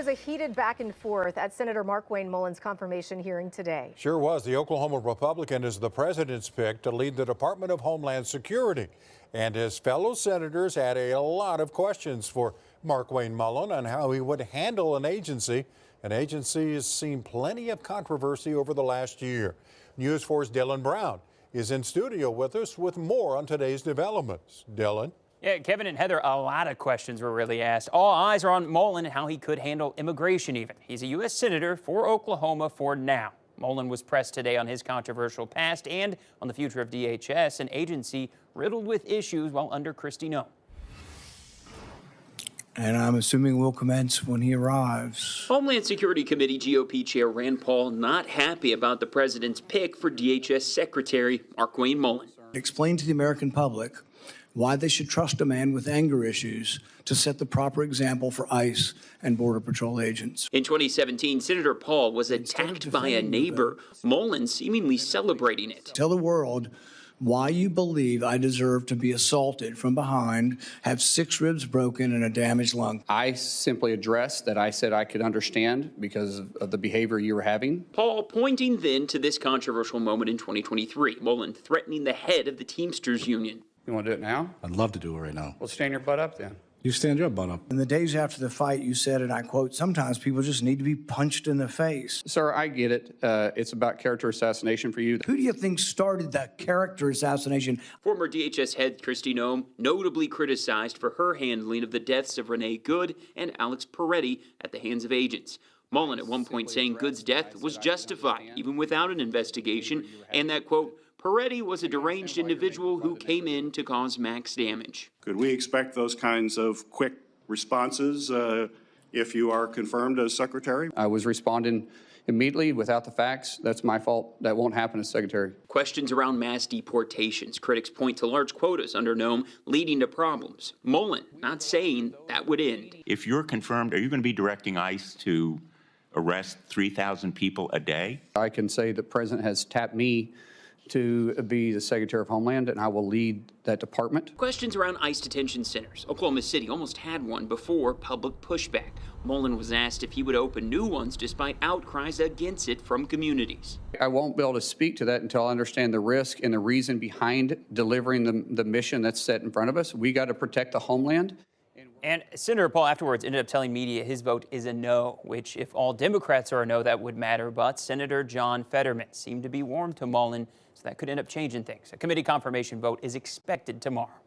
was a heated back and forth at Senator Markwayne Mullin's confirmation hearing today. Sure was. The Oklahoma Republican is the president's pick to lead the Department of Homeland Security. And his fellow senators had a lot of questions for Markwayne Mullin on how he would handle an agency. An agency has seen plenty of controversy over the last year. News 4's Dylan Brown is in studio with us with more on today's developments. Dylan? Yeah, Kevin and Heather, a lot of questions were really asked. All eyes are on Mullin and how he could handle immigration even. He's a U.S. Senator for Oklahoma for now. Mullin was pressed today on his controversial past and on the future of DHS, an agency riddled with issues while under Kristi Noem. And I'm assuming we'll commence when he arrives. Homeland Security Committee GOP Chair Rand Paul not happy about the president's pick for DHS Secretary Markwayne Mullin. Explain to the American public why they should trust a man with anger issues to set the proper example for ICE and Border Patrol agents. In 2017, Senator Paul was attacked by a neighbor, Mullin seemingly celebrating it. Tell the world why you believe I deserve to be assaulted from behind, have 6 ribs broken, and a damaged lung. I simply addressed that I said I could understand because of the behavior you were having. Paul pointing then to this controversial moment in 2023, Mullin threatening the head of the Teamsters Union. You want to do it now? I'd love to do it right now. Well, stand your butt up then. You stand your butt up. In the days after the fight, you said, and I quote, sometimes people just need to be punched in the face. Sir, I get it. It's about character assassination for you. Who do you think started that character assassination? Former DHS head Kristi Noem notably criticized for her handling of the deaths of Renee Good and Alex Peretti at the hands of agents. Mullin at one point saying Good's death was justified, even without an investigation, and that, quote, Peretti was a deranged individual who came in to cause max damage. Could we expect those kinds of quick responses if you are confirmed as secretary? I was responding immediately without the facts. That's my fault. That won't happen as secretary. Questions around mass deportations. Critics point to large quotas under Noem leading to problems. Mullin not saying that would end. If you're confirmed, are you going to be directing ICE to arrest 3,000 people a day? I can say the president has tapped me to be the Secretary of Homeland, and I will lead that department. Questions around ICE detention centers. Oklahoma City almost had one before public pushback. Mullin was asked if he would open new ones despite outcries against it from communities. I won't be able to speak to that until I understand the risk and the reason behind delivering the mission that's set in front of us. We got to protect the homeland. And Senator Paul afterwards ended up telling media his vote is a no, which if all Democrats are a no, that would matter. But Senator John Fetterman seemed to be warm to Mullin, so that could end up changing things. A committee confirmation vote is expected tomorrow.